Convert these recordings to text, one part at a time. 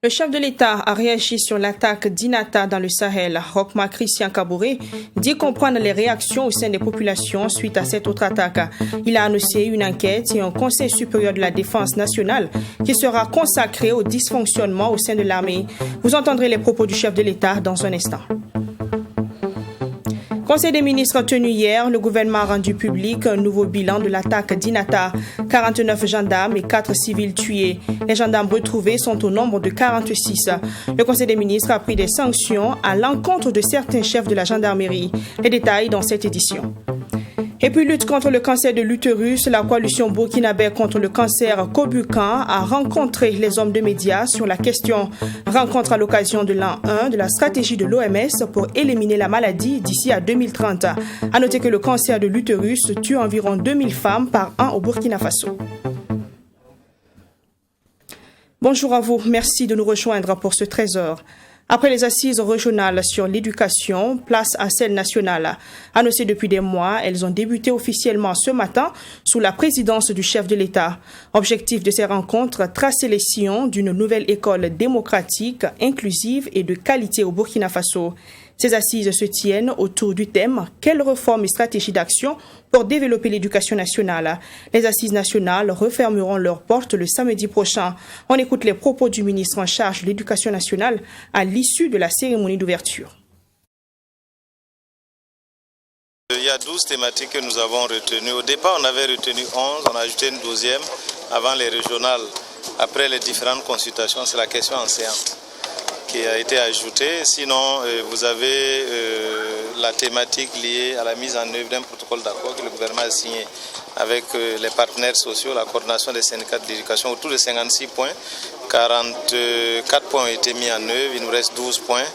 Le chef de l'État a réagi sur l'attaque d'Inata dans le Sahel. Rochma Christian Kabouré dit comprendre les réactions au sein des populations suite à cette autre attaque. Il a annoncé une enquête et un conseil supérieur de la défense nationale qui sera consacré au dysfonctionnement au sein de l'armée. Vous entendrez les propos du chef de l'État dans un instant. Conseil des ministres tenu hier, le gouvernement a rendu public un nouveau bilan de l'attaque d'Inata. 49 gendarmes et 4 civils tués. Les gendarmes retrouvés sont au nombre de 46. Le Conseil des ministres a pris des sanctions à l'encontre de certains chefs de la gendarmerie. Les détails dans cette édition. Et puis, lutte contre le cancer de l'utérus, la coalition burkinabé contre le cancer Kobukan a rencontré les hommes de médias sur la question. Rencontre à l'occasion de l'an 1 de la stratégie de l'OMS pour éliminer la maladie d'ici à 2030. À noter que le cancer de l'utérus tue environ 2000 femmes par an au Burkina Faso. Bonjour à vous, merci de nous rejoindre pour ce 13h. Après les assises régionales sur l'éducation, place à celles nationales. Annoncées depuis des mois, elles ont débuté officiellement ce matin sous la présidence du chef de l'État. Objectif de ces rencontres, tracer les sillons d'une nouvelle école démocratique, inclusive et de qualité au Burkina Faso. Ces assises se tiennent autour du thème « Quelles réformes et stratégies d'action pour développer l'éducation nationale ?» Les assises nationales refermeront leurs portes le samedi prochain. On écoute les propos du ministre en charge de l'éducation nationale à l'issue de la cérémonie d'ouverture. Il y a 12 thématiques que nous avons retenues. Au départ, on avait retenu 11, on a ajouté une 12e avant les régionales. Après les différentes consultations, c'est la question enseignante qui a été ajoutée. Sinon, vous avez la thématique liée à la mise en œuvre d'un protocole d'accord que le gouvernement a signé avec les partenaires sociaux, la coordination des syndicats de l'éducation, autour de 56 points. 44 points ont été mis en œuvre, il nous reste 12 points.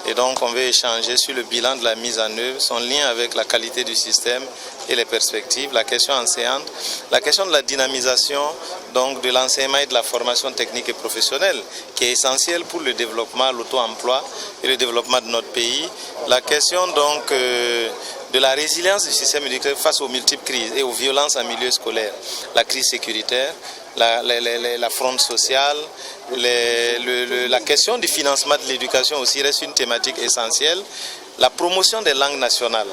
Et donc, on va échanger sur le bilan de la mise en œuvre, son lien avec la qualité du système et les perspectives, la question enseignante, la question de la dynamisation donc, de l'enseignement et de la formation technique et professionnelle, qui est essentielle pour le développement, l'auto-emploi et le développement de notre pays. La question donc de la résilience du système éducatif face aux multiples crises et aux violences en milieu scolaire, la crise sécuritaire, la fronde sociale, la question du financement de l'éducation aussi reste une thématique essentielle. La promotion des langues nationales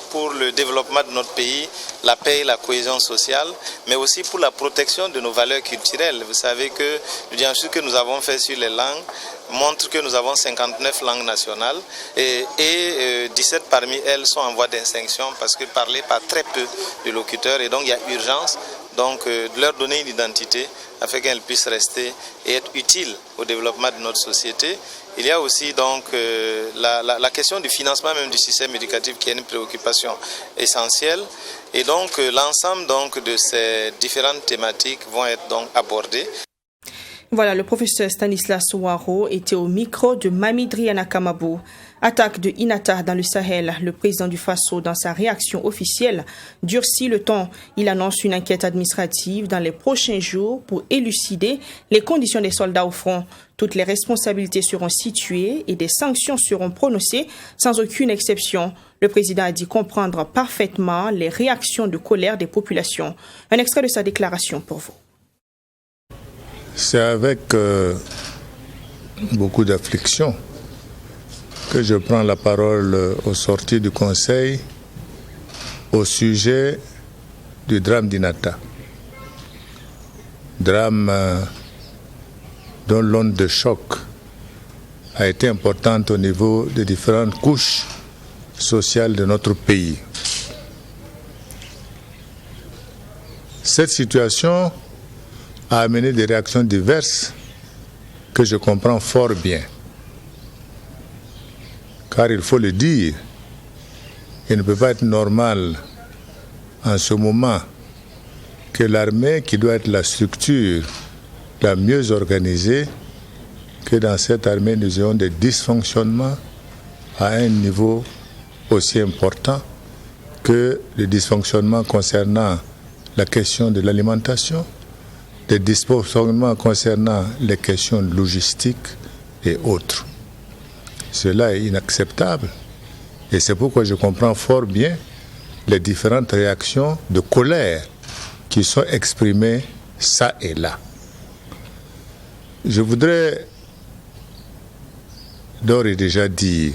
pour le développement de notre pays, la paix et la cohésion sociale, mais aussi pour la protection de nos valeurs culturelles. Vous savez que le diagnostic que nous avons fait sur les langues montre que nous avons 59 langues nationales et 17 parmi elles sont en voie d'extinction parce que parlées par très peu de locuteurs et donc il y a urgence de leur donner une identité afin qu'elles puissent rester et être utiles au développement de notre société. Il y a aussi donc la question du financement même du système éducatif qui est une préoccupation essentielle et donc l'ensemble donc de ces différentes thématiques vont être donc abordées. Voilà, le professeur Stanislas Ouaro était au micro de Mamidriana Kamabou. Attaque de Inata dans le Sahel. Le président du Faso, dans sa réaction officielle, durcit le ton. Il annonce une enquête administrative dans les prochains jours pour élucider les conditions des soldats au front. Toutes les responsabilités seront situées et des sanctions seront prononcées sans aucune exception. Le président a dit comprendre parfaitement les réactions de colère des populations. Un extrait de sa déclaration pour vous. C'est avec beaucoup d'affliction que je prends la parole aux sorties du Conseil au sujet du drame d'Inata. Drame dont l'onde de choc a été importante au niveau des différentes couches sociales de notre pays. Cette situation a amené des réactions diverses que je comprends fort bien. Car il faut le dire, il ne peut pas être normal en ce moment que l'armée, qui doit être la structure la mieux organisée, que dans cette armée nous ayons des dysfonctionnements à un niveau aussi important que les dysfonctionnements concernant la question de l'alimentation, des dysfonctionnements concernant les questions logistiques et autres. Cela est inacceptable et c'est pourquoi je comprends fort bien les différentes réactions de colère qui sont exprimées ça et là. Je voudrais d'ores et déjà dire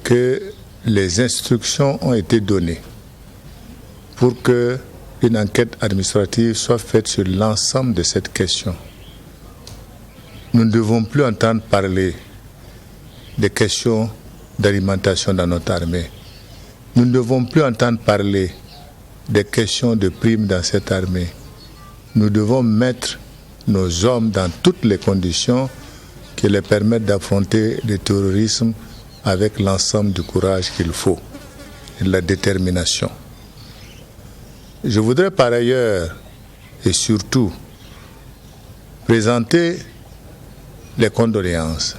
que les instructions ont été données pour qu'une enquête administrative soit faite sur l'ensemble de cette question. Nous ne devons plus entendre parler des questions d'alimentation dans notre armée. Nous ne devons plus entendre parler des questions de primes dans cette armée. Nous devons mettre nos hommes dans toutes les conditions qui les permettent d'affronter le terrorisme avec l'ensemble du courage qu'il faut et de la détermination. Je voudrais par ailleurs et surtout présenter les condoléances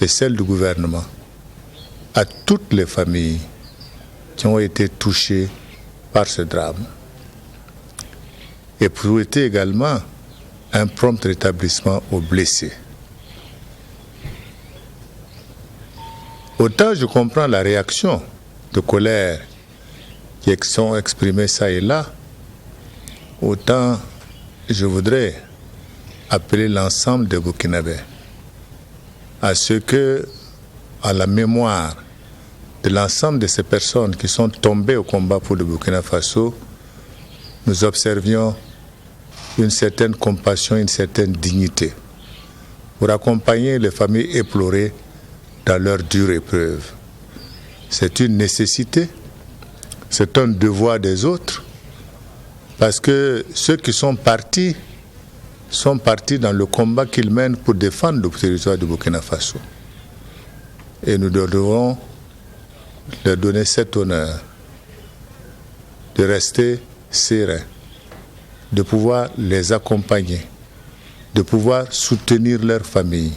et celles du gouvernement à toutes les familles qui ont été touchées par ce drame et pour souhaiter également un prompt rétablissement aux blessés. Autant je comprends la réaction de colère qui sont exprimées ça et là, autant je voudrais appeler l'ensemble des Burkinabés à ce que, à la mémoire de l'ensemble de ces personnes qui sont tombées au combat pour le Burkina Faso, nous observions une certaine compassion, une certaine dignité pour accompagner les familles éplorées dans leur dure épreuve. C'est une nécessité, c'est un devoir des autres, parce que ceux qui sont partis dans le combat qu'ils mènent pour défendre le territoire du Burkina Faso. Et nous devons leur donner cet honneur de rester sereins, de pouvoir les accompagner, de pouvoir soutenir leurs familles,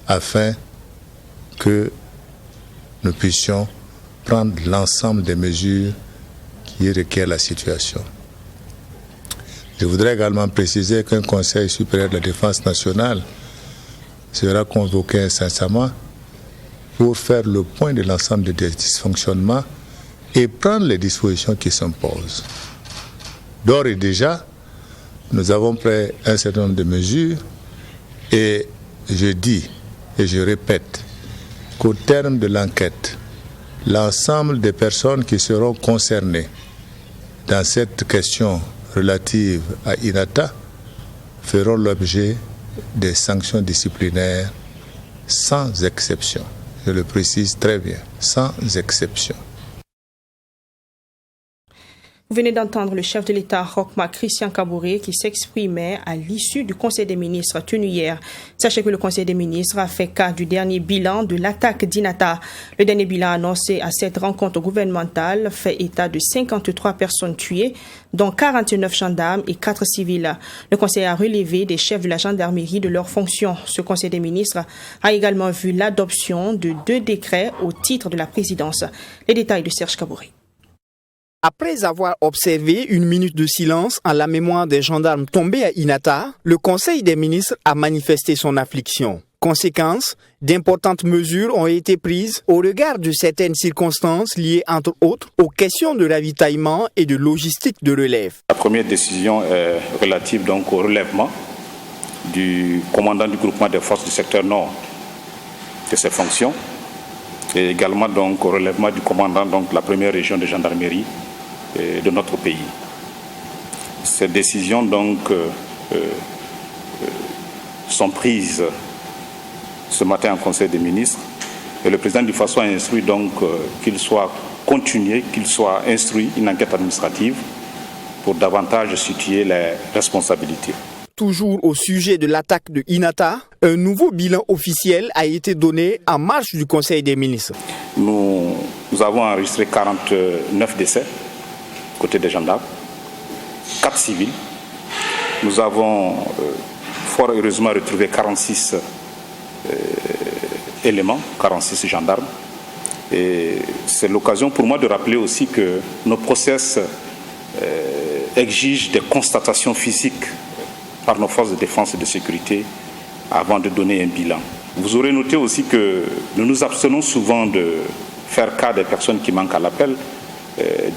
afin que nous puissions prendre l'ensemble des mesures qui requièrent la situation. Je voudrais également préciser qu'un Conseil supérieur de la défense nationale sera convoqué incessamment pour faire le point de l'ensemble des dysfonctionnements et prendre les dispositions qui s'imposent. D'ores et déjà, nous avons pris un certain nombre de mesures et je dis et je répète qu'au terme de l'enquête, l'ensemble des personnes qui seront concernées dans cette question relative à INATA feront l'objet des sanctions disciplinaires sans exception. Je le précise très bien, sans exception. Vous venez d'entendre le chef de l'État, Roch-Marc Christian Kaboré, qui s'exprimait à l'issue du Conseil des ministres tenu hier. Sachez que le Conseil des ministres a fait cas du dernier bilan de l'attaque d'INATA. Le dernier bilan annoncé à cette rencontre gouvernementale fait état de 53 personnes tuées, dont 49 gendarmes et 4 civils. Le Conseil a relevé des chefs de la gendarmerie de leurs fonctions. Ce Conseil des ministres a également vu l'adoption de 2 décrets au titre de la présidence. Les détails de Serge Kaboré. Après avoir observé une minute de silence en la mémoire des gendarmes tombés à INATA, le Conseil des ministres a manifesté son affliction. Conséquence, d'importantes mesures ont été prises au regard de certaines circonstances liées entre autres aux questions de ravitaillement et de logistique de relève. La première décision est relative donc au relèvement du commandant du groupement des forces du secteur nord de ses fonctions et également donc au relèvement du commandant donc de la première région de gendarmerie de notre pays. Ces décisions donc sont prises ce matin en Conseil des ministres et le président du Faso a instruit donc qu'il soit continué, qu'il soit instruit une enquête administrative pour davantage situer les responsabilités. Toujours au sujet de l'attaque de INATA, un nouveau bilan officiel a été donné en marge du Conseil des ministres. Nous avons enregistré 49 décès côté des gendarmes, 4 civils. Nous avons fort heureusement retrouvé 46 éléments, 46 gendarmes Et c'est l'occasion pour moi de rappeler aussi que nos process exigent des constatations physiques par nos forces de défense et de sécurité avant de donner un bilan. Vous aurez noté aussi que nous nous abstenons souvent de faire cas des personnes qui manquent à l'appel,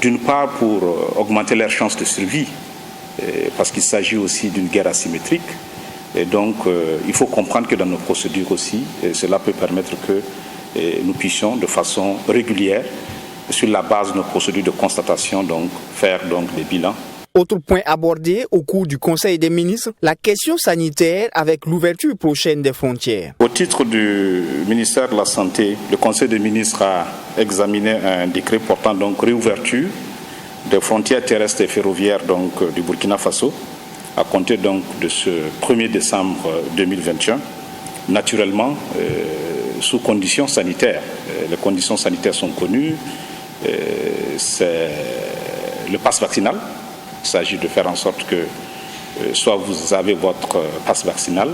d'une part pour augmenter leurs chances de survie, parce qu'il s'agit aussi d'une guerre asymétrique. Et donc, il faut comprendre que dans nos procédures aussi, cela peut permettre que nous puissions de façon régulière, sur la base de nos procédures de constatation, donc, faire donc, des bilans. Autre point abordé au cours du Conseil des ministres, la question sanitaire avec l'ouverture prochaine des frontières. Au titre du ministère de la Santé, le Conseil des ministres a examiné un décret portant donc réouverture des frontières terrestres et ferroviaires donc, du Burkina Faso à compter donc de ce 1er décembre 2021, naturellement sous conditions sanitaires. Les conditions sanitaires sont connues, c'est le pass vaccinal. Il s'agit de faire en sorte que soit vous avez votre passe vaccinal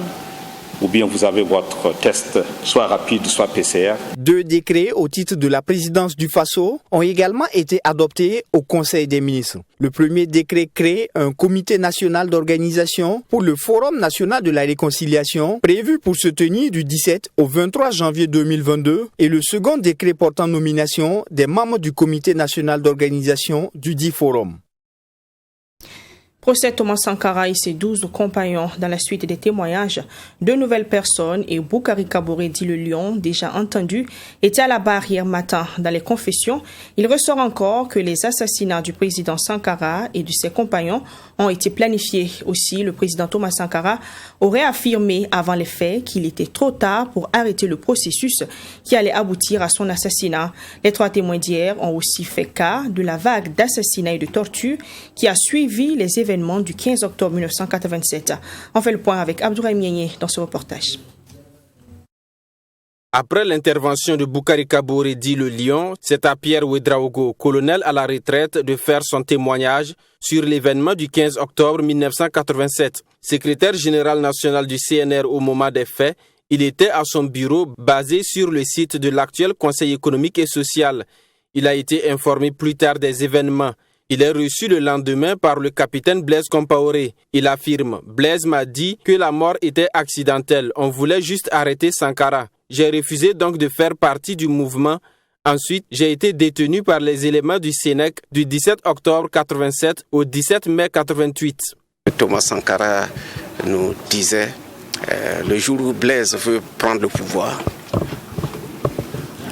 ou bien vous avez votre test soit rapide, soit PCR. 2 décrets au titre de la présidence du Faso ont également été adoptés au Conseil des ministres. Le premier décret crée un comité national d'organisation pour le Forum national de la réconciliation prévu pour se tenir du 17 au 23 janvier 2022 et le second décret portant nomination des membres du comité national d'organisation du dit forum. Procès Thomas Sankara et ses 12 compagnons dans la suite des témoignages. 2 nouvelles personnes et Boukari Kaboré dit le Lion, déjà entendu, étaient à la barre hier matin. Dans les confessions, il ressort encore que les assassinats du président Sankara et de ses compagnons ont été planifiés. Aussi, le président Thomas Sankara aurait affirmé avant les faits qu'il était trop tard pour arrêter le processus qui allait aboutir à son assassinat. Les 3 témoins d'hier ont aussi fait cas de la vague d'assassinats et de torture qui a suivi les événements du 15 octobre 1987. On fait le point avec Abdourahim Nienye dans ce reportage. Après l'intervention de Boukari Kaboré dit le Lion, c'est à Pierre Ouedraogo, colonel à la retraite, de faire son témoignage sur l'événement du 15 octobre 1987. Secrétaire général national du CNR au moment des faits, il était à son bureau basé sur le site de l'actuel Conseil économique et social. Il a été informé plus tard des événements. Il est reçu le lendemain par le capitaine Blaise Compaoré. Il affirme « Blaise m'a dit que la mort était accidentelle. On voulait juste arrêter Sankara. J'ai refusé donc de faire partie du mouvement. Ensuite, j'ai été détenu par les éléments du Sénèque du 17 octobre 87 au 17 mai 88. » Thomas Sankara nous disait le jour où Blaise veut prendre le pouvoir,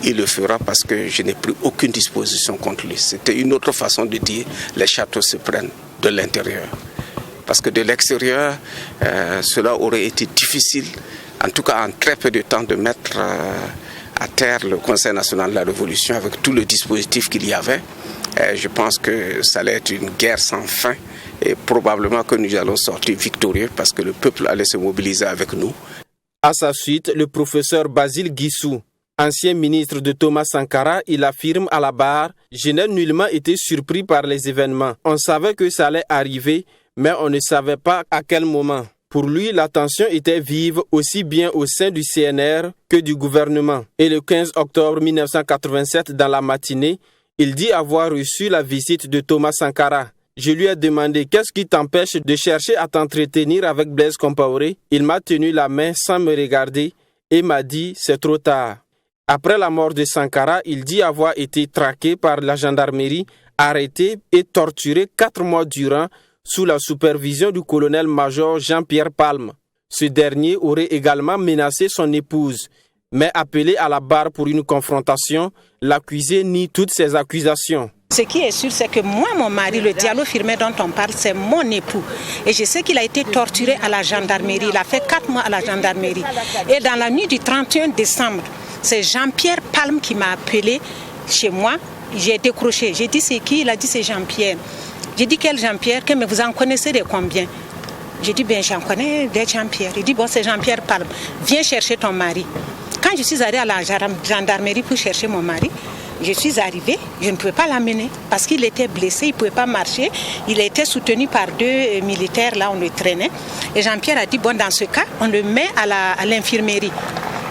il le fera parce que je n'ai plus aucune disposition contre lui. C'était une autre façon de dire les châteaux se prennent de l'intérieur. Parce que de l'extérieur, cela aurait été difficile, en tout cas en très peu de temps, de mettre à terre le Conseil national de la Révolution avec tout le dispositif qu'il y avait. Je pense que ça allait être une guerre sans fin et probablement que nous allons sortir victorieux parce que le peuple allait se mobiliser avec nous. À sa suite, le professeur Basile Guissou, ancien ministre de Thomas Sankara, il affirme à la barre « Je n'ai nullement été surpris par les événements. On savait que ça allait arriver, mais on ne savait pas à quel moment. » Pour lui, la tension était vive aussi bien au sein du CNR que du gouvernement. Et le 15 octobre 1987, dans la matinée, il dit avoir reçu la visite de Thomas Sankara. Je lui ai demandé « Qu'est-ce qui t'empêche de chercher à t'entretenir avec Blaise Compaoré ?» Il m'a tenu la main sans me regarder et m'a dit « C'est trop tard ». Après la mort de Sankara, il dit avoir été traqué par la gendarmerie, arrêté et torturé 4 mois durant sous la supervision du colonel-major Jean-Pierre Palme. Ce dernier aurait également menacé son épouse, mais appelé à la barre pour une confrontation, l'accusé nie toutes ces accusations. Ce qui est sûr, c'est que moi, mon mari, le Diallo Firmé dont on parle, c'est mon époux. Et je sais qu'il a été torturé à la gendarmerie. Il a fait 4 mois à la gendarmerie. Et dans la nuit du 31 décembre, c'est Jean-Pierre Palme qui m'a appelé chez moi. J'ai décroché. J'ai dit c'est qui? Il a dit c'est Jean-Pierre. J'ai dit quel Jean-Pierre? Mais vous en connaissez de combien? J'ai dit bien j'en connais des Jean-Pierre. Il dit bon c'est Jean-Pierre Palme. Viens chercher ton mari. Quand je suis allée à la gendarmerie pour chercher mon mari, je suis arrivée, je ne pouvais pas l'amener parce qu'il était blessé, il ne pouvait pas marcher. Il a été soutenu par 2 militaires, là on le traînait. Et Jean-Pierre a dit, bon dans ce cas, on le met à l'infirmerie.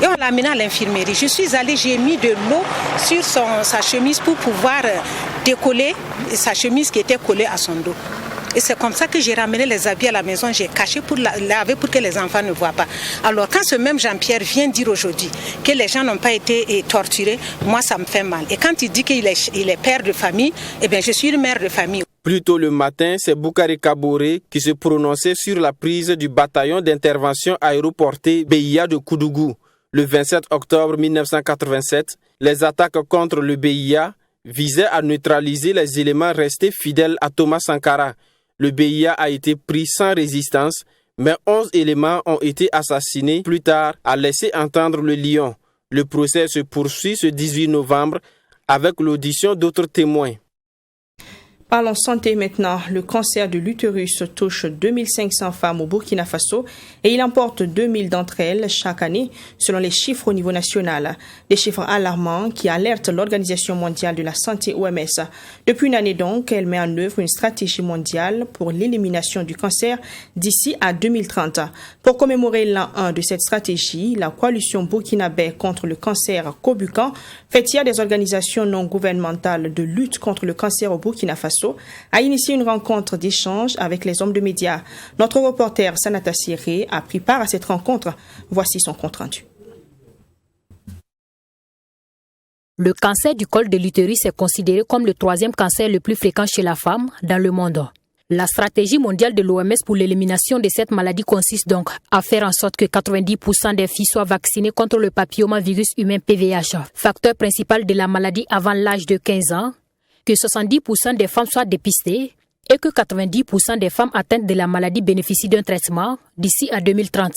Et on l'a amené à l'infirmerie. Je suis allée, j'ai mis de l'eau sur sa chemise pour pouvoir décoller sa chemise qui était collée à son dos. Et c'est comme ça que j'ai ramené les habits à la maison, j'ai caché pour laver pour que les enfants ne voient pas. Alors quand ce même Jean-Pierre vient dire aujourd'hui que les gens n'ont pas été torturés, moi ça me fait mal. Et quand il dit qu'il est père de famille, eh bien je suis une mère de famille. Plus tôt le matin, c'est Boukari Kaboré qui se prononçait sur la prise du bataillon d'intervention aéroporté BIA de Koudougou. Le 27 octobre 1987, les attaques contre le BIA visaient à neutraliser les éléments restés fidèles à Thomas Sankara. Le BIA a été pris sans résistance, mais 11 éléments ont été assassinés plus tard, a laissé entendre le Lion. Le procès se poursuit ce 18 novembre avec l'audition d'autres témoins. Parlons santé maintenant. Le cancer de l'utérus touche 2500 femmes au Burkina Faso et il emporte 2000 d'entre elles chaque année, selon les chiffres au niveau national. Des chiffres alarmants qui alertent l'Organisation mondiale de la santé OMS. Depuis une année donc, elle met en œuvre une stratégie mondiale pour l'élimination du cancer d'ici à 2030. Pour commémorer l'an 1 de cette stratégie, la coalition burkinabé contre le cancer Kobukan fait hier des organisations non gouvernementales de lutte contre le cancer au Burkina Faso a initié une rencontre d'échange avec les hommes de médias. Notre reporter Sanata Siré a pris part à cette rencontre. Voici son compte-rendu. Le cancer du col de l'utérus est considéré comme le 3e cancer le plus fréquent chez la femme dans le monde. La stratégie mondiale de l'OMS pour l'élimination de cette maladie consiste donc à faire en sorte que 90% des filles soient vaccinées contre le papillomavirus humain PVH, facteur principal de la maladie avant l'âge de 15 ans, que 70% des femmes soient dépistées et que 90% des femmes atteintes de la maladie bénéficient d'un traitement d'ici à 2030.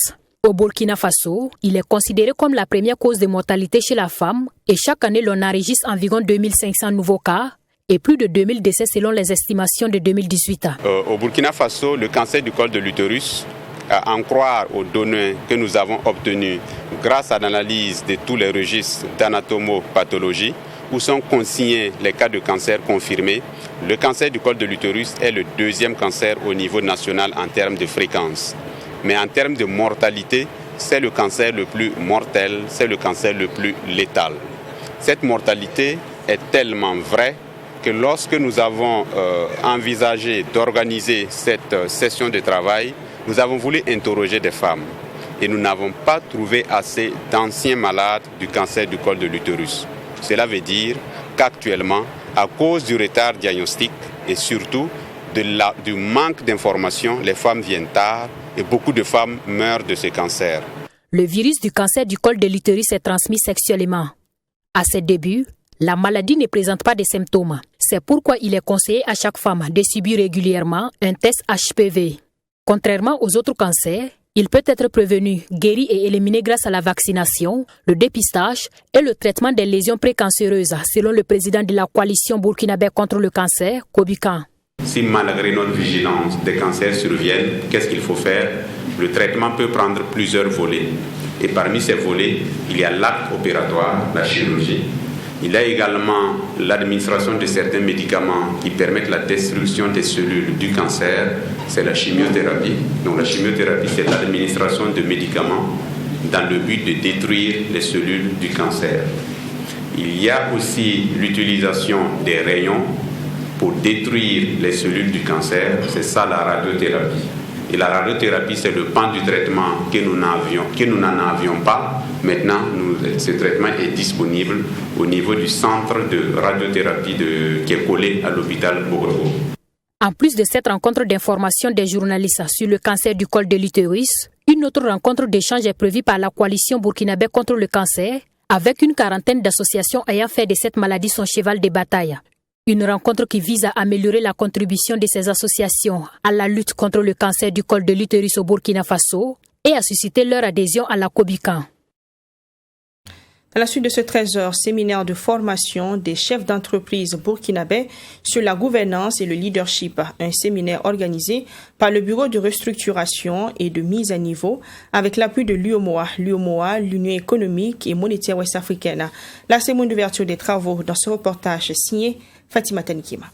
Au Burkina Faso, il est considéré comme la première cause de mortalité chez la femme et chaque année l'on enregistre environ 2500 nouveaux cas et plus de 2000 décès selon les estimations de 2018. Au Burkina Faso, le cancer du col de l'utérus, à en croire aux données que nous avons obtenues grâce à l'analyse de tous les registres d'anatomopathologie, où sont consignés les cas de cancer confirmés, le cancer du col de l'utérus est le 2e cancer au niveau national en termes de fréquence. Mais en termes de mortalité, c'est le cancer le plus mortel, c'est le cancer le plus létal. Cette mortalité est tellement vraie que lorsque nous avons envisagé d'organiser cette session de travail, nous avons voulu interroger des femmes. Et nous n'avons pas trouvé assez d'anciens malades du cancer du col de l'utérus. Cela veut dire qu'actuellement, à cause du retard diagnostique et surtout du manque d'informations, les femmes viennent tard et beaucoup de femmes meurent de ce cancer. Le virus du cancer du col de l'utérus est transmis sexuellement. À ses débuts, la maladie ne présente pas de symptômes. C'est pourquoi il est conseillé à chaque femme de subir régulièrement un test HPV. Contrairement aux autres cancers, il peut être prévenu, guéri et éliminé grâce à la vaccination, le dépistage et le traitement des lésions précancéreuses, selon le président de la coalition burkinabé contre le cancer, Kobukan. Si malgré notre vigilance, des cancers surviennent, qu'est-ce qu'il faut faire? Le traitement peut prendre plusieurs volets. Et parmi ces volets, il y a l'acte opératoire, la chirurgie. Il y a également l'administration de certains médicaments qui permettent la destruction des cellules du cancer, c'est la chimiothérapie. Donc la chimiothérapie, c'est l'administration de médicaments dans le but de détruire les cellules du cancer. Il y a aussi l'utilisation des rayons pour détruire les cellules du cancer, c'est ça la radiothérapie. Et la radiothérapie, c'est le pan du traitement que nous n'en avions pas. Maintenant, ce traitement est disponible au niveau du centre de radiothérapie qui est collé à l'hôpital Bogoro. En plus de cette rencontre d'information des journalistes sur le cancer du col de l'utérus, une autre rencontre d'échange est prévue par la coalition burkinabé contre le cancer, avec une quarantaine d'associations ayant fait de cette maladie son cheval de bataille. Une rencontre qui vise à améliorer la contribution de ces associations à la lutte contre le cancer du col de l'utérus au Burkina Faso et à susciter leur adhésion à la Kobukan. À la suite de ce 13h, séminaire de formation des chefs d'entreprise burkinabé sur la gouvernance et le leadership, un séminaire organisé par le Bureau de restructuration et de mise à niveau avec l'appui de l'UEMOA, l'Union économique et monétaire ouest-africaine. La cérémonie d'ouverture des travaux dans ce reportage signé Fatima Tanikima.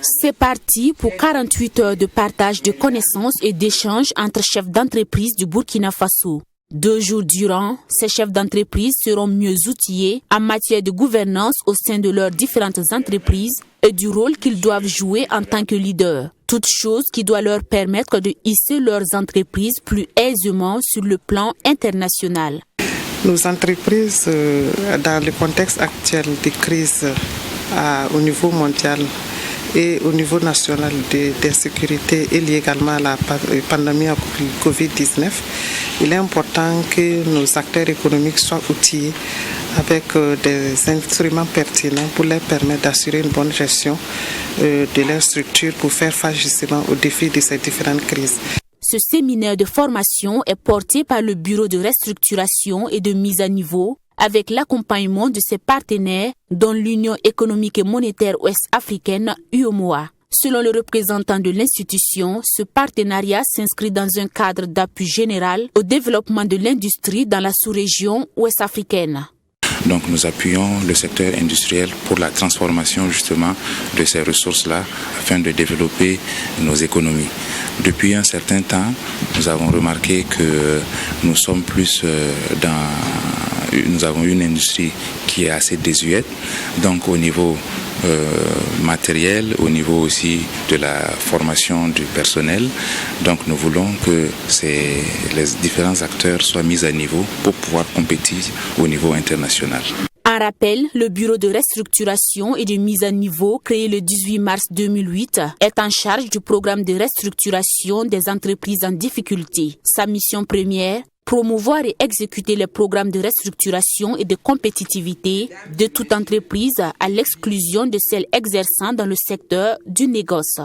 C'est parti pour 48 heures de partage de connaissances et d'échanges entre chefs d'entreprise du Burkina Faso. 2 jours durant, ces chefs d'entreprise seront mieux outillés en matière de gouvernance au sein de leurs différentes entreprises et du rôle qu'ils doivent jouer en tant que leaders. Toute chose qui doit leur permettre de hisser leurs entreprises plus aisément sur le plan international. Nos entreprises, dans le contexte actuel de crise au niveau mondial et au niveau national d'insécurité et lié également à la pandémie à Covid-19, il est important que nos acteurs économiques soient outillés avec des instruments pertinents pour leur permettre d'assurer une bonne gestion de leur structure pour faire face justement aux défis de ces différentes crises. Ce séminaire de formation est porté par le Bureau de restructuration et de mise à niveau avec l'accompagnement de ses partenaires, dont l'Union économique et monétaire ouest-africaine, UEMOA. Selon le représentant de l'institution, ce partenariat s'inscrit dans un cadre d'appui général au développement de l'industrie dans la sous-région ouest-africaine. Donc nous appuyons le secteur industriel pour la transformation justement de ces ressources-là afin de développer nos économies. Depuis un certain temps, nous avons remarqué que nous sommes plus nous avons une industrie qui est assez désuète, donc au niveau matériel, au niveau aussi de la formation du personnel. Donc nous voulons que les différents acteurs soient mis à niveau pour pouvoir compétir au niveau international. En rappel, le Bureau de restructuration et de mise à niveau, créé le 18 mars 2008, est en charge du programme de restructuration des entreprises en difficulté. Sa mission première, promouvoir et exécuter les programmes de restructuration et de compétitivité de toute entreprise à l'exclusion de celles exerçant dans le secteur du négoce.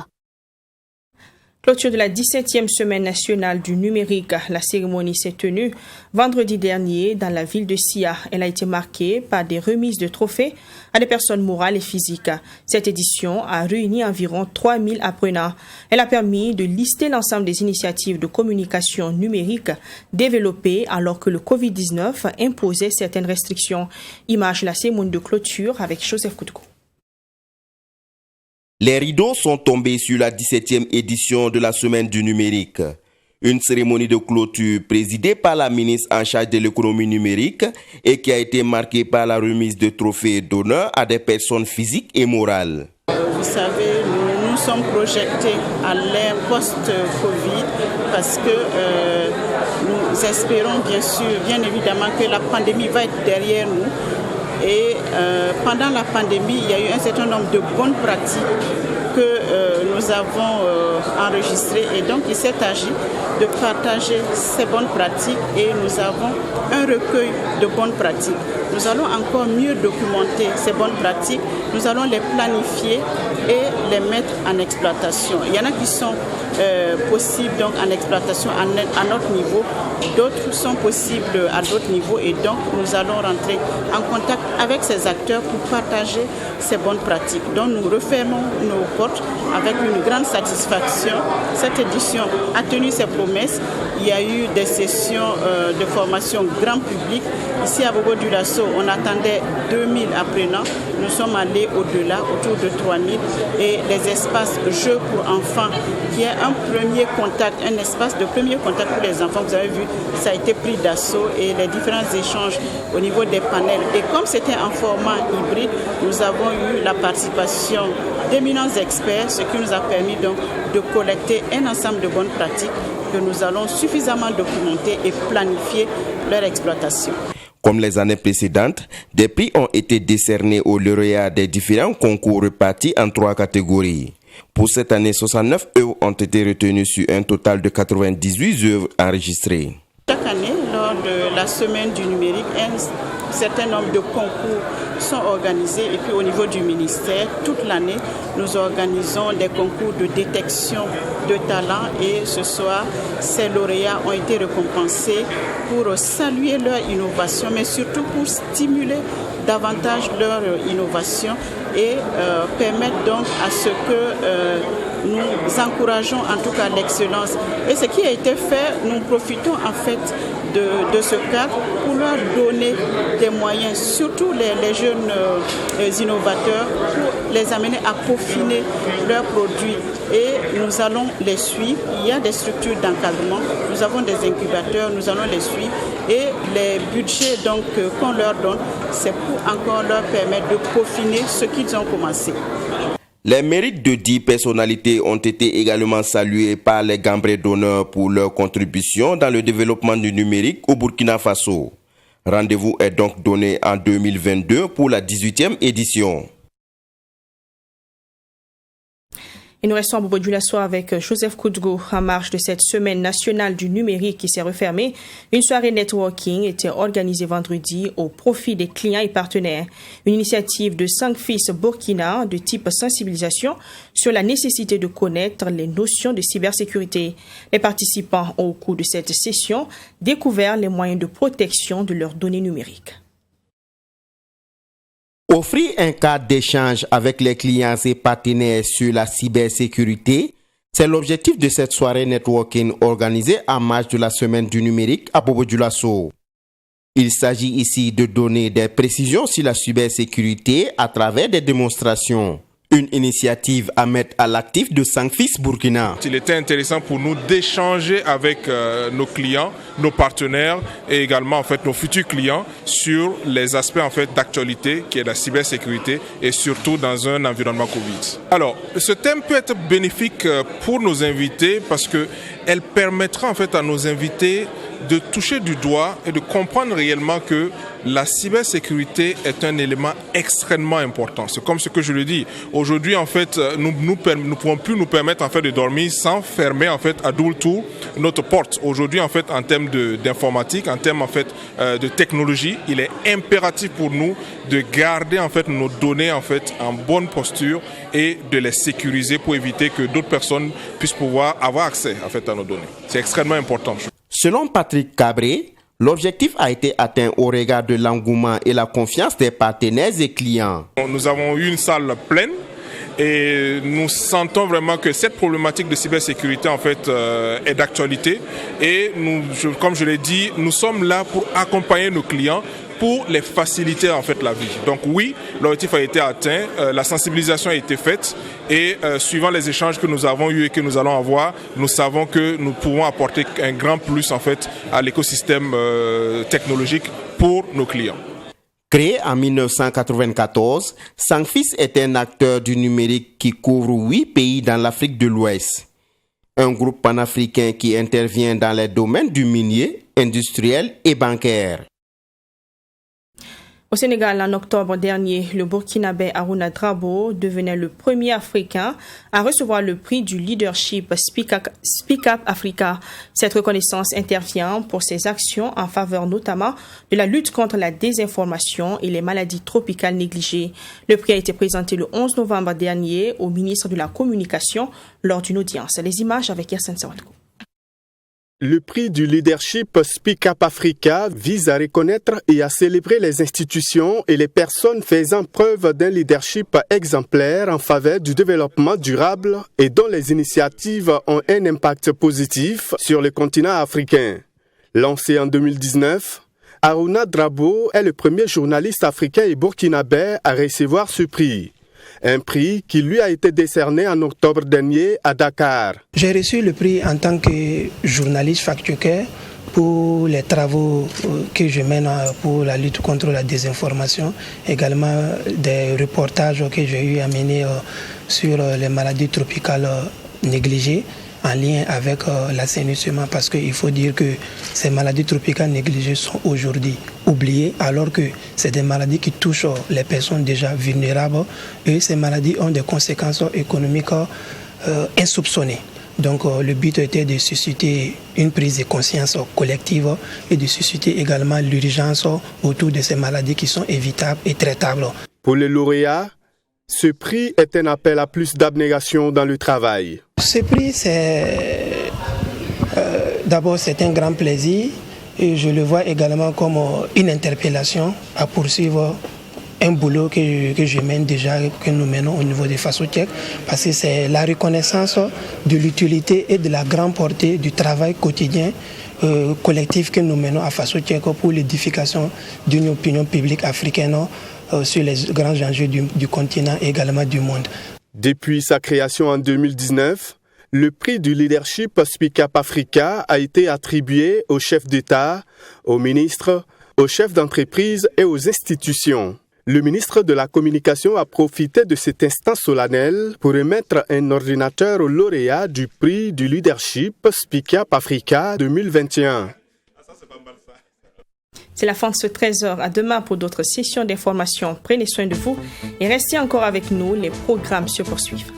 Clôture de la 17e semaine nationale du numérique. La cérémonie s'est tenue vendredi dernier dans la ville de Sia. Elle a été marquée par des remises de trophées à des personnes morales et physiques. Cette édition a réuni environ 3000 apprenants. Elle a permis de lister l'ensemble des initiatives de communication numérique développées alors que le Covid-19 imposait certaines restrictions. Image de la cérémonie de clôture avec Joseph Koutko. Les rideaux sont tombés sur la 17e édition de la Semaine du numérique. Une cérémonie de clôture présidée par la ministre en charge de l'économie numérique et qui a été marquée par la remise de trophées d'honneur à des personnes physiques et morales. Vous savez, nous sommes projetés à l'ère post-Covid parce que nous espérons bien évidemment que la pandémie va être derrière nous. Et pendant la pandémie, il y a eu un certain nombre de bonnes pratiques que nous avons enregistrées. Et donc, il s'est agi de partager ces bonnes pratiques et nous avons un recueil de bonnes pratiques. Nous allons encore mieux documenter ces bonnes pratiques. Nous allons les planifier et les mettre en exploitation. Il y en a qui sont possibles donc, en exploitation à notre niveau. D'autres sont possibles à d'autres niveaux et donc nous allons rentrer en contact avec ces acteurs pour partager ces bonnes pratiques. Donc nous refermons nos portes avec une grande satisfaction. Cette édition a tenu ses promesses. Il y a eu des sessions de formation grand public. Ici à Bobo-Dioulasso, on attendait 2000 apprenants. Nous sommes allés au-delà, autour de 3000. Et les espaces jeux pour enfants, qui est un premier contact, un espace de premier contact pour les enfants. Vous avez vu, ça a été pris d'assaut et les différents échanges au niveau des panels. Et comme c'était en format hybride, nous avons eu la participation d'éminents experts, ce qui nous a permis donc de collecter un ensemble de bonnes pratiques que nous allons suffisamment documenter et planifier leur exploitation. Comme les années précédentes, des prix ont été décernés aux lauréats des différents concours repartis en 3 catégories. Pour cette année, 69 œuvres ont été retenues sur un total de 98 œuvres enregistrées. Chaque année, lors de la semaine du numérique, un certain nombre de concours sont organisés et puis au niveau du ministère, toute l'année, nous organisons des concours de détection de talents et ce soir, ces lauréats ont été récompensés pour saluer leur innovation, mais surtout pour stimuler davantage leur innovation et permettre donc à ce que nous encourageons en tout cas l'excellence. Et ce qui a été fait, nous profitons en fait de ce cadre pour leur donner des moyens, surtout les jeunes innovateurs, pour les amener à peaufiner leurs produits. Et nous allons les suivre. Il y a des structures d'encadrement, nous avons des incubateurs, nous allons les suivre Et les budgets donc, qu'on leur donne, c'est pour encore leur permettre de peaufiner ce qu'ils ont commencé. Les mérites de 10 personnalités ont été également salués par les Gambrés d'honneur pour leur contribution dans le développement du numérique au Burkina Faso. Rendez-vous est donc donné en 2022 pour la 18e édition. Et nous restons à Bobo-Dioulasso avec Joseph Koudgou. En marge de cette semaine nationale du numérique qui s'est refermée, une soirée networking était organisée vendredi au profit des clients et partenaires. Une initiative de Sangfis Burkina de type sensibilisation sur la nécessité de connaître les notions de cybersécurité. Les participants ont au cours de cette session découvert les moyens de protection de leurs données numériques. Offrir un cadre d'échange avec les clients et partenaires sur la cybersécurité, c'est l'objectif de cette soirée networking organisée en marge de la semaine du numérique à Bobo-Dioulasso. Il s'agit ici de donner des précisions sur la cybersécurité à travers des démonstrations. Une initiative à mettre à l'actif de Sangfis Burkina. Il était intéressant pour nous d'échanger avec nos clients, nos partenaires et également en fait nos futurs clients sur les aspects en fait d'actualité qui est la cybersécurité et surtout dans un environnement Covid. Alors, ce thème peut être bénéfique pour nos invités parce que elle permettra en fait à nos invités de toucher du doigt et de comprendre réellement que la cybersécurité est un élément extrêmement important. C'est comme ce que je le dis. Aujourd'hui, en fait, nous ne pouvons plus nous permettre en fait de dormir sans fermer en fait à double tour notre porte. Aujourd'hui, en fait, en termes d'informatique, en termes en fait de technologie, il est impératif pour nous de garder en fait nos données en fait en bonne posture et de les sécuriser pour éviter que d'autres personnes puissent pouvoir avoir accès en fait à nos données. C'est extrêmement important. Selon Patrick Cabré, l'objectif a été atteint au regard de l'engouement et la confiance des partenaires et clients. Nous avons eu une salle pleine et nous sentons vraiment que cette problématique de cybersécurité en fait est d'actualité et comme je l'ai dit, nous sommes là pour accompagner nos clients pour les faciliter en fait la vie. Donc oui, l'objectif a été atteint, la sensibilisation a été faite et suivant les échanges que nous avons eus et que nous allons avoir, nous savons que nous pouvons apporter un grand plus en fait à l'écosystème technologique pour nos clients. Créé en 1994, Sangfis est un acteur du numérique qui couvre 8 pays dans l'Afrique de l'Ouest. Un groupe panafricain qui intervient dans les domaines du minier, industriel et bancaire. Au Sénégal, en octobre dernier, le Burkinabé Aruna Drabo devenait le premier Africain à recevoir le prix du leadership Speak Up Africa. Cette reconnaissance intervient pour ses actions en faveur notamment de la lutte contre la désinformation et les maladies tropicales négligées. Le prix a été présenté le 11 novembre dernier au ministre de la Communication lors d'une audience. Les images avec Yersen Sawadko. Le prix du leadership Speak Up Africa vise à reconnaître et à célébrer les institutions et les personnes faisant preuve d'un leadership exemplaire en faveur du développement durable et dont les initiatives ont un impact positif sur le continent africain. Lancé en 2019, Aruna Drabo est le premier journaliste africain et burkinabé à recevoir ce prix. Un prix qui lui a été décerné en octobre dernier à Dakar. J'ai reçu le prix en tant que journaliste fact-checker pour les travaux que je mène pour la lutte contre la désinformation, également des reportages que j'ai eu à mener sur les maladies tropicales négligées en lien avec l'assainissement, parce qu'il faut dire que ces maladies tropicales négligées sont aujourd'hui oubliées, alors que c'est des maladies qui touchent les personnes déjà vulnérables et ces maladies ont des conséquences économiques insoupçonnées. Donc le but était de susciter une prise de conscience collective et de susciter également l'urgence autour de ces maladies qui sont évitables et traitables. Pour les lauréats, ce prix est un appel à plus d'abnégation dans le travail. Ce prix, d'abord c'est un grand plaisir et je le vois également comme une interpellation à poursuivre un boulot que je mène déjà, que nous menons au niveau des FASO-Tchèques, parce que c'est la reconnaissance de l'utilité et de la grande portée du travail quotidien collectif que nous menons à FASO-Tchèques pour l'édification d'une opinion publique africaine sur les grands enjeux du continent et également du monde. Depuis sa création en 2019, le prix du leadership Speak Up Africa a été attribué aux chefs d'État, aux ministres, aux chefs d'entreprise et aux institutions. Le ministre de la Communication a profité de cet instant solennel pour remettre un ordinateur au lauréat du prix du leadership Speak Up Africa 2021. C'est la fin de ce 13h. À demain pour d'autres sessions d'information. Prenez soin de vous et restez encore avec nous. Les programmes se poursuivent.